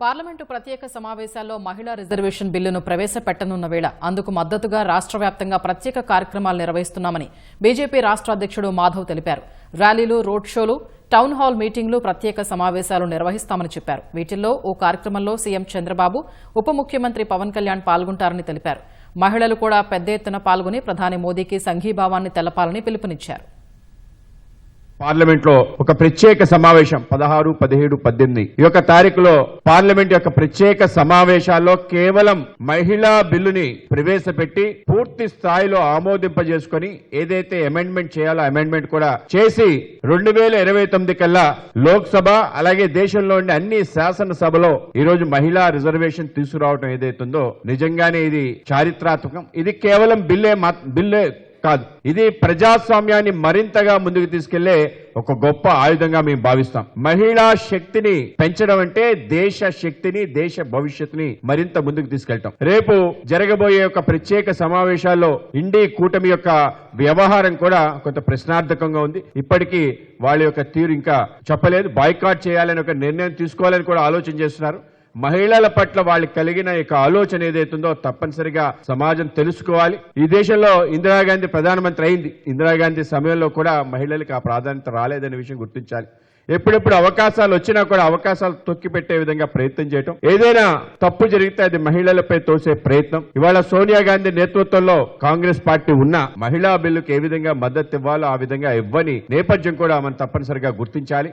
Parliament ప్రత్యేక సమావేశాల్లో మహిళా రిజర్వేషన్ బిల్లును ప్రవేశపెట్టనున్న వేళ అందుకు మద్దతుగా రాష్ట్ర వ్యాప్తంగా ప్రత్యేక కార్యక్రమాలు నిర్వహిస్తున్నామని బీజేపీ రాష్ట్ర అధ్యక్షుడు మాధవ్ తెలిపారు. ర్యాలీలు, రోడ్ షోలు, టౌన్ హాల్ మీటింగ్లు, ప్రత్యేక సమావేశాలు నిర్వహిస్తామని చెప్పారు. వీటిల్లో ఓ కార్యక్రమంలో సీఎం చంద్రబాబు, ఉప ముఖ్యమంత్రి పవన్ కళ్యాణ్ పాల్గొంటారని తెలిపారు. మహిళలు కూడా పెద్ద ఎత్తున పాల్గొని ప్రధాని మోదీకి సంఘీభావాన్ని తెలపాలని పిలుపునిచ్చారు. పార్లమెంట్ లో ఒక ప్రత్యేక సమావేశం 16, 17, 18 ఈ యొక్క తారీఖులో పార్లమెంట్ యొక్క ప్రత్యేక సమావేశాల్లో కేవలం మహిళా బిల్లుని ప్రవేశపెట్టి పూర్తి స్థాయిలో ఆమోదింపజేసుకుని ఏదైతే అమెండ్మెంట్ చేయాలో అమెండ్మెంట్ కూడా చేసి 2029 కల్లా లోక్సభ అలాగే దేశంలోని అన్ని శాసనసభలో ఈ రోజు మహిళా రిజర్వేషన్ తీసుకురావడం ఏదైతుందో నిజంగానే ఇది చారిత్రాత్మకం. ఇది కేవలం బిల్లే కాదు, ఇది ప్రజాస్వామ్యాన్ని మరింతగా ముందుకు తీసుకెళ్లే ఒక గొప్ప ఆయుధంగా మేము భావిస్తాం. మహిళా శక్తిని పెంచడం అంటే దేశ శక్తిని, దేశ భవిష్యత్తుని మరింత ముందుకు తీసుకెళ్తాం. రేపు జరగబోయే ఒక ప్రత్యేక సమావేశాల్లో ఇండి కూటమి యొక్క వ్యవహారం కూడా కొంత ప్రశ్నార్థకంగా ఉంది. ఇప్పటికీ వాళ్ళ యొక్క తీరు ఇంకా చెప్పలేదు. బాయ్కాట్ చేయాలని ఒక నిర్ణయం తీసుకోవాలని కూడా ఆలోచన చేస్తున్నారు. మహిళల పట్ల వాళ్ళకి కలిగిన యొక్క ఆలోచన ఏదైతుందో తప్పనిసరిగా సమాజం తెలుసుకోవాలి. ఈ దేశంలో ఇందిరాగాంధీ ప్రధానమంత్రి అయింది. ఇందిరాగాంధీ సమయంలో కూడా మహిళలకు ఆ ప్రాధాన్యత రాలేదనే విషయం గుర్తించాలి. ఎప్పుడెప్పుడు అవకాశాలు వచ్చినా కూడా అవకాశాలు తొక్కిపెట్టే విధంగా ప్రయత్నం చేయటం, ఏదైనా తప్పు జరిగితే అది మహిళలపై తోసే ప్రయత్నం. ఇవాళ సోనియా గాంధీ నేతృత్వంలో కాంగ్రెస్ పార్టీ ఉన్న మహిళా బిల్లుకు ఏ విధంగా మద్దతు ఇవ్వాలో ఆ విధంగా ఇవ్వని నేపథ్యం కూడా మనం తప్పనిసరిగా గుర్తించాలి.